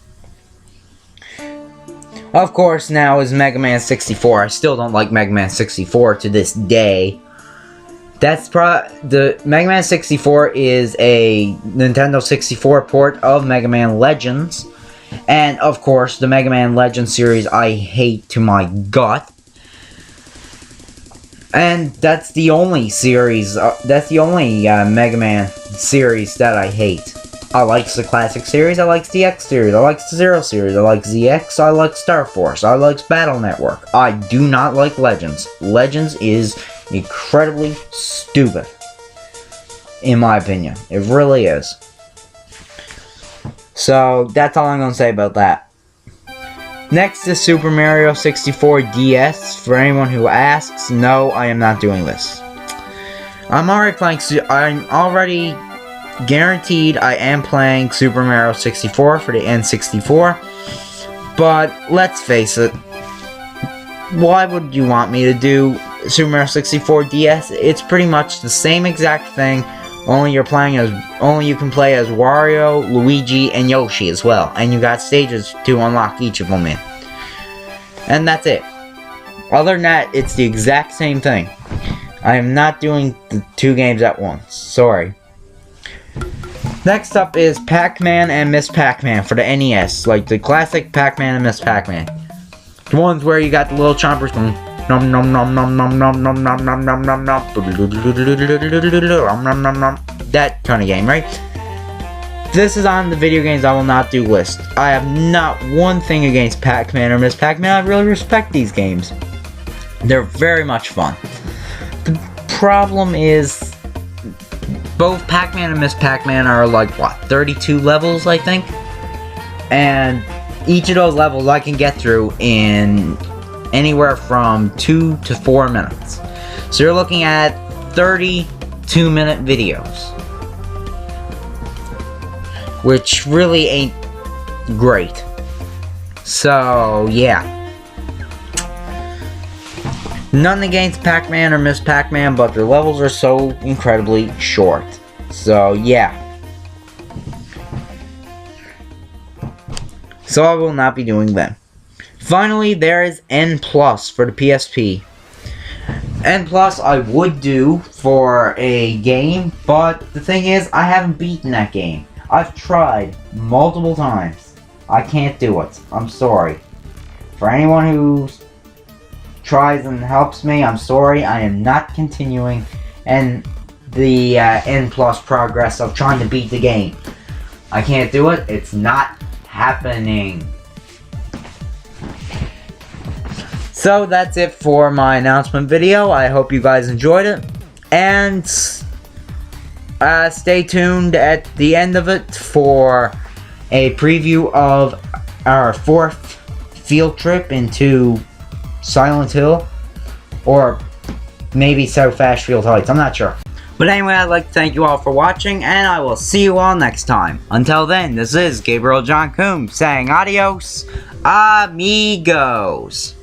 Of course, now is Mega Man 64. I still don't like Mega Man 64 to this day. The Mega Man 64 is a Nintendo 64 port of Mega Man Legends. And, of course, the Mega Man Legends series I hate to my gut. And that's the only series, Mega Man series that I hate. I like the classic series, I like the X series, I like the Zero series, I like ZX, I like Star Force, I like Battle Network. I do not like Legends. Legends is incredibly stupid. In my opinion. It really is. So, that's all I'm going to say about that. Next is Super Mario 64 DS. For anyone who asks, no, I am not doing this. I'm already guaranteed I am playing Super Mario 64 for the N64. But, let's face it, why would you want me to do Super Mario 64 DS? It's pretty much the same exact thing. Only you can play as Wario, Luigi, and Yoshi as well. And you got stages to unlock each of them in. And that's it. Other than that, it's the exact same thing. I am not doing the two games at once. Sorry. Next up is Pac-Man and Miss Pac-Man for the NES. Like the classic Pac-Man and Miss Pac-Man. The ones where you got the little chompers going nom nom nom nom nom nom nom nom nom nom nom nom. That kind of game, right? This is on the video games I will not do list. I have not one thing against Pac-Man or Miss Pac-Man. I really respect these games. They're very much fun. The problem is both Pac-Man and Miss Pac-Man are like, what, 32 levels, I think? And each of those levels I can get through in anywhere from 2 to 4 minutes. So you're looking at 32-minute videos, which really ain't great. So, yeah. Nothing against Pac-Man or Miss Pac-Man, but their levels are so incredibly short. So, yeah. So I will not be doing them. Finally, there is N+ for the PSP. N+ I would do for a game, but the thing is, I haven't beaten that game. I've tried multiple times. I can't do it. I'm sorry. For anyone who tries and helps me, I'm sorry. I am not continuing and the N+ progress of trying to beat the game. I can't do it. It's not happening. So that's it for my announcement video. I hope you guys enjoyed it. And stay tuned at the end of it for a preview of our 4th field trip into Silent Hill. Or maybe South Ashfield Heights. I'm not sure. But anyway, I'd like to thank you all for watching, and I will see you all next time. Until then, this is Gabriel John Coombs saying adios, amigos.